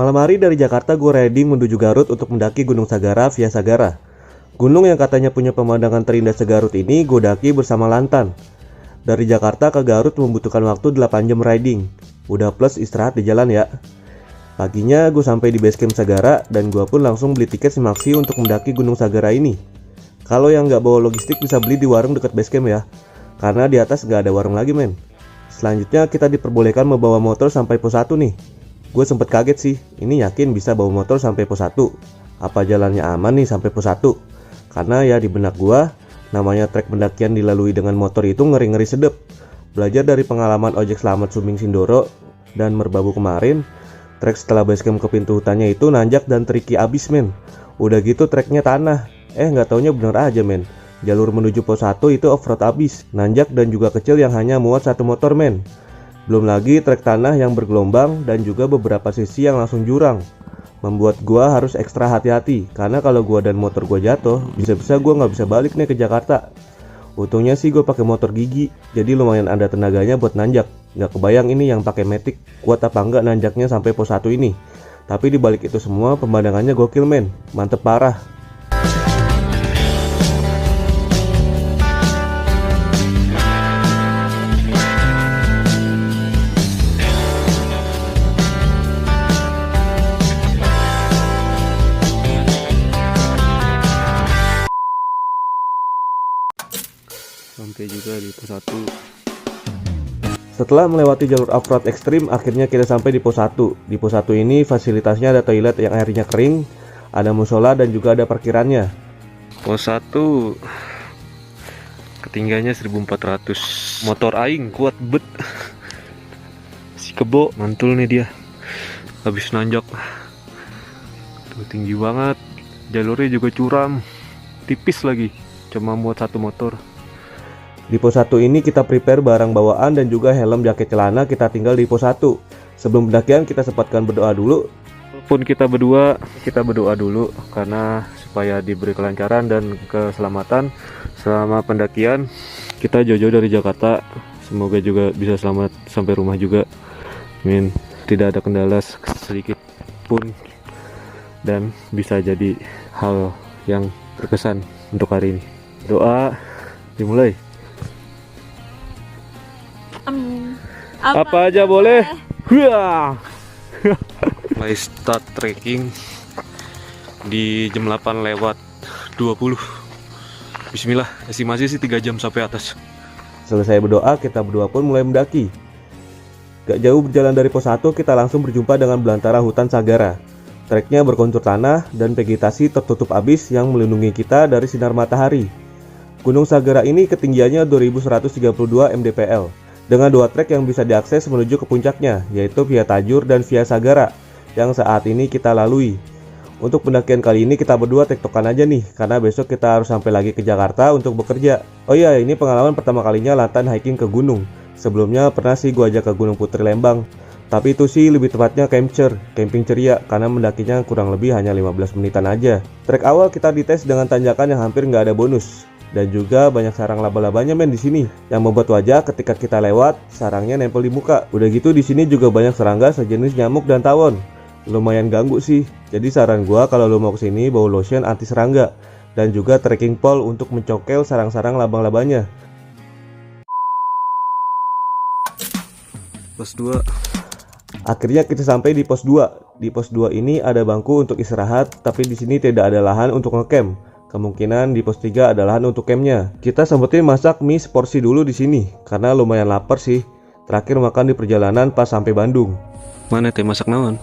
Malam hari dari Jakarta gue riding menuju Garut untuk mendaki Gunung Sagara via Sagara. Gunung yang katanya punya pemandangan terindah segarut ini gue daki bersama Lantan. Dari Jakarta ke Garut membutuhkan waktu 8 jam riding. Udah plus istirahat di jalan ya. Paginya gue sampai di base camp Sagara dan gue pun langsung beli tiket Simaksi untuk mendaki Gunung Sagara ini. Kalau yang nggak bawa logistik bisa beli di warung dekat base camp ya. Karena di atas nggak ada warung lagi men. Selanjutnya kita diperbolehkan membawa motor sampai pos 1 nih. Gue sempet kaget sih, ini yakin bisa bawa motor sampai pos 1. Apa jalannya aman nih sampai pos 1? Karena ya di benak gue, namanya trek pendakian dilalui dengan motor itu ngeri-ngeri sedep. Belajar dari pengalaman ojek selamat Sumbing Sindoro dan Merbabu kemarin, trek setelah basecamp ke pintu hutannya itu nanjak dan tricky abis men. Udah gitu treknya tanah, nggak taunya bener aja men. Jalur menuju pos 1 itu off-road abis, nanjak dan juga kecil yang hanya muat satu motor men. Belum lagi trek tanah yang bergelombang dan juga beberapa sisi yang langsung jurang. Membuat gua harus ekstra hati-hati, karena kalau gua dan motor gua jatuh, bisa-bisa gua nggak bisa balik nih ke Jakarta. Untungnya sih gua pakai motor gigi, jadi lumayan ada tenaganya buat nanjak. Nggak kebayang ini yang pakai Matic kuat apa enggak nanjaknya sampai pos 1 ini. Tapi dibalik itu semua pemandangannya gokil men, mantep parah. Sampai juga di pos 1. Setelah melewati jalur off-road ekstrim, akhirnya kita sampai di pos 1. Di pos 1 ini fasilitasnya ada toilet yang airnya kering, ada musola dan juga ada parkirannya. Pos 1 ketinggiannya 1400. Motor aing kuat bet. Si kebo mantul nih dia. Habis nanjak. Tuh tinggi banget. Jalurnya juga curam. Tipis lagi. Cuma muat satu motor. Di pos 1 ini kita prepare barang bawaan dan juga helm, jaket, celana. Kita tinggal di pos 1. Sebelum pendakian kita sempatkan berdoa dulu. Walaupun kita berdua, kita berdoa dulu karena supaya diberi kelancaran dan keselamatan selama pendakian. Kita jauh-jauh dari Jakarta. Semoga juga bisa selamat sampai rumah juga. Amin. Tidak ada kendala sedikit pun dan bisa jadi hal yang berkesan untuk hari ini. Doa dimulai. Apa aja boleh. Mulai start trekking di jam 8 lewat 20. Bismillah, estimasi sih 3 jam sampai atas. Selesai berdoa, kita berdua pun mulai mendaki. Gak jauh berjalan dari pos 1, kita langsung berjumpa dengan belantara hutan Sagara. Treknya berkontur tanah dan vegetasi tertutup abis yang melindungi kita dari sinar matahari. Gunung Sagara ini ketinggiannya 2132 mdpl. Dengan 2 trek yang bisa diakses menuju ke puncaknya, yaitu via Tajur dan via Sagara, yang saat ini kita lalui. Untuk pendakian kali ini kita berdua tektokan aja nih, karena besok kita harus sampai lagi ke Jakarta untuk bekerja. Oh iya, ini pengalaman pertama kalinya Lantan hiking ke gunung. Sebelumnya pernah sih gua ajak ke Gunung Putri Lembang, tapi itu sih lebih tepatnya camping ceria, karena mendakinya kurang lebih hanya 15 menitan aja. Trek awal kita dites dengan tanjakan yang hampir nggak ada bonus. Dan juga banyak sarang laba-labanya men di sini, yang membuat wajah ketika kita lewat sarangnya nempel di muka. Udah gitu di sini juga banyak serangga sejenis nyamuk dan tawon. Lumayan ganggu sih. Jadi saran gua kalau lo mau kesini bawa lotion anti serangga dan juga trekking pole untuk mencokel sarang-sarang labang-labanya. Pos 2. Akhirnya kita sampai di pos 2. Di pos 2 ini ada bangku untuk istirahat, tapi di sini tidak ada lahan untuk ngecamp. Kemungkinan di pos 3 ada lahan untuk campnya. Kita sempetin masak mie seporsi dulu di sini karena lumayan lapar sih. Terakhir makan di perjalanan pas sampai Bandung. Mana teh masak naon?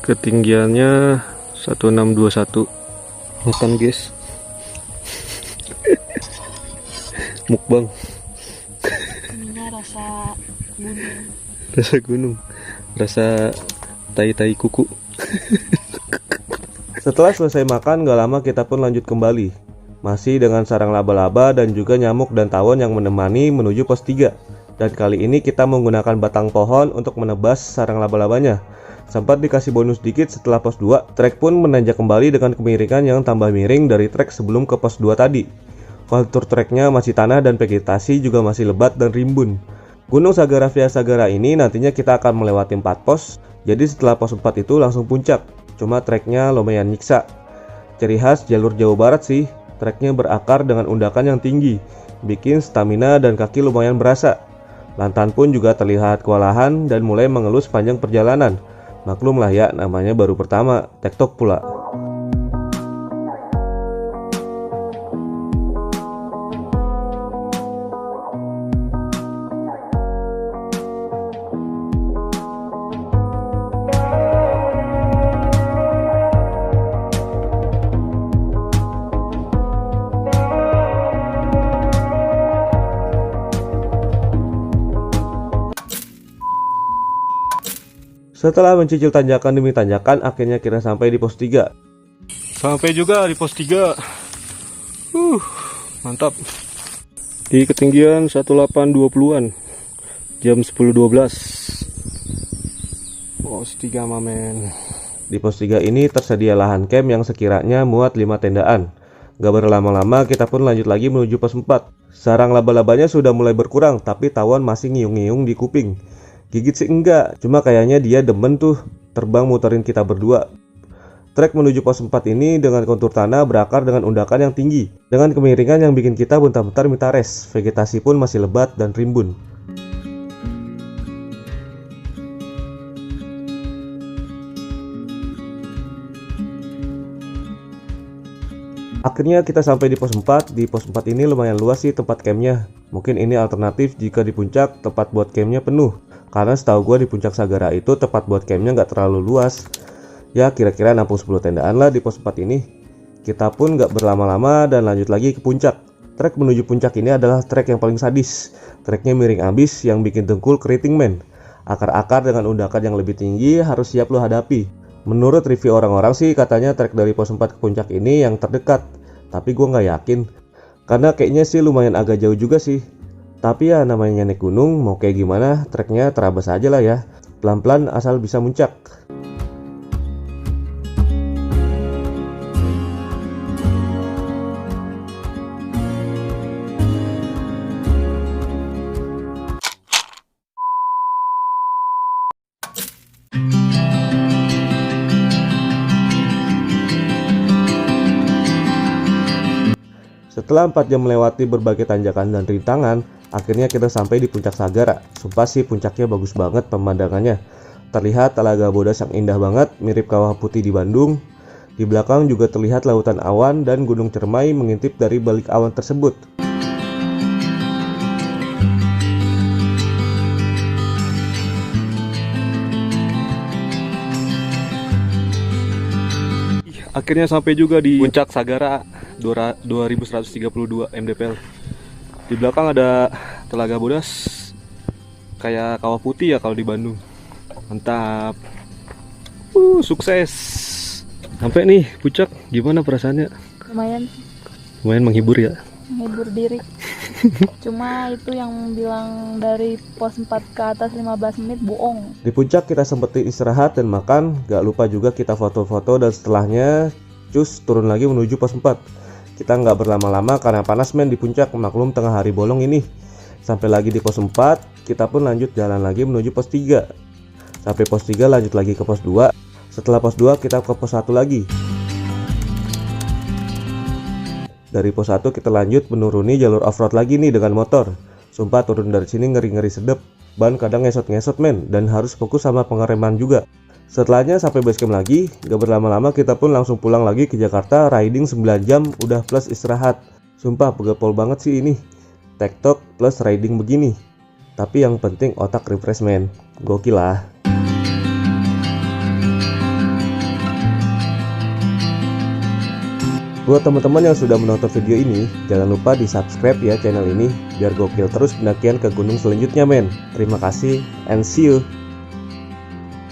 Ketinggiannya 1621. Makan guys. Mukbang. Ini rasa gunung. Rasa gunung. Rasa tai-tai kuku. Setelah selesai makan, gak lama kita pun lanjut kembali. Masih dengan sarang laba-laba dan juga nyamuk dan tawon yang menemani menuju pos 3. Dan kali ini kita menggunakan batang pohon untuk menebas sarang laba-labanya. Sempat dikasih bonus dikit setelah pos 2, trek pun menanjak kembali dengan kemiringan yang tambah miring dari trek sebelum ke pos 2 tadi. Kontur treknya masih tanah dan vegetasi juga masih lebat dan rimbun. Gunung Sagara Via Sagara ini nantinya kita akan melewati 4 pos, jadi setelah pos 4 itu langsung puncak. Cuma treknya lumayan nyiksa. Ciri khas jalur Jawa Barat sih, treknya berakar dengan undakan yang tinggi, bikin stamina dan kaki lumayan berasa. Lantan pun juga terlihat kewalahan dan mulai mengeluh sepanjang perjalanan. Maklum lah ya, namanya baru pertama, tektok pula. Setelah mencicil tanjakan demi tanjakan, akhirnya kita sampai di pos 3. Sampai juga di pos 3. Mantap. Di ketinggian 1820-an. Jam 10.12. Pos 3 mamen. Di pos 3 ini tersedia lahan camp yang sekiranya muat 5 tendaan. Gak berlama-lama kita pun lanjut lagi menuju pos 4. Sarang laba-labanya sudah mulai berkurang, tapi tawon masih ngiung-ngiung di kuping. Gigit sih enggak, cuma kayaknya dia demen tuh terbang muterin kita berdua. Trek menuju pos 4 ini dengan kontur tanah berakar dengan undakan yang tinggi, dengan kemiringan yang bikin kita bentar-bentar minta rest. Vegetasi pun masih lebat dan rimbun. Akhirnya kita sampai di pos 4. Di pos 4 ini lumayan luas sih tempat campnya. Mungkin ini alternatif jika di puncak tempat buat campnya penuh. Karena setahu gue di puncak Sagara itu tempat buat campnya nggak terlalu luas. Ya kira-kira 60-10 tendaan lah di pos 4 ini. Kita pun nggak berlama-lama dan lanjut lagi ke puncak. Trek menuju puncak ini adalah trek yang paling sadis. Treknya miring abis yang bikin dengkul keriting men. Akar-akar dengan undakan yang lebih tinggi harus siap lo hadapi. Menurut review orang-orang sih katanya trek dari pos 4 ke puncak ini yang terdekat. Tapi gue nggak yakin. Karena kayaknya sih lumayan agak jauh juga sih. Tapi ya namanya naik gunung, mau kayak gimana treknya terabas aja lah ya. Pelan-pelan asal bisa muncak. Setelah 4 jam melewati berbagai tanjakan dan rintangan, akhirnya kita sampai di puncak Sagara. Sumpah sih puncaknya bagus banget pemandangannya. Terlihat Talaga Bodas yang indah banget, mirip Kawah Putih di Bandung. Di belakang juga terlihat lautan awan dan Gunung Cermai mengintip dari balik awan tersebut. Akhirnya sampai juga di puncak Sagara 2132 mdpl. Di belakang ada Telaga Bodas, kayak Kawah Putih ya kalau di Bandung. Mantap. Sukses. Sampai nih puncak, gimana perasaannya? Lumayan menghibur ya. Menghibur diri. Cuma itu yang bilang dari pos 4 ke atas 15 menit bohong. Di puncak kita sempetin istirahat dan makan. Gak lupa juga kita foto-foto dan setelahnya cus turun lagi menuju pos 4. Kita nggak berlama-lama karena panas men di puncak, maklum tengah hari bolong ini. Sampai lagi di pos 4, kita pun lanjut jalan lagi menuju pos 3. Sampai pos 3 lanjut lagi ke pos 2. Setelah pos 2 kita ke pos 1 lagi. Dari pos 1 kita lanjut menuruni jalur off-road lagi nih dengan motor. Sumpah turun dari sini ngeri-ngeri sedep. Ban kadang ngesot-ngesot men, dan harus fokus sama pengereman juga. Setelahnya sampai basecamp lagi, gak berlama-lama kita pun langsung pulang lagi ke Jakarta, riding 9 jam udah plus istirahat. Sumpah pegapol banget sih ini. Tektok plus riding begini. Tapi yang penting otak refresh men. Gokil lah. Buat teman-teman yang sudah menonton video ini, jangan lupa di subscribe ya channel ini biar gokil terus pendakian ke gunung selanjutnya men. Terima kasih and see you.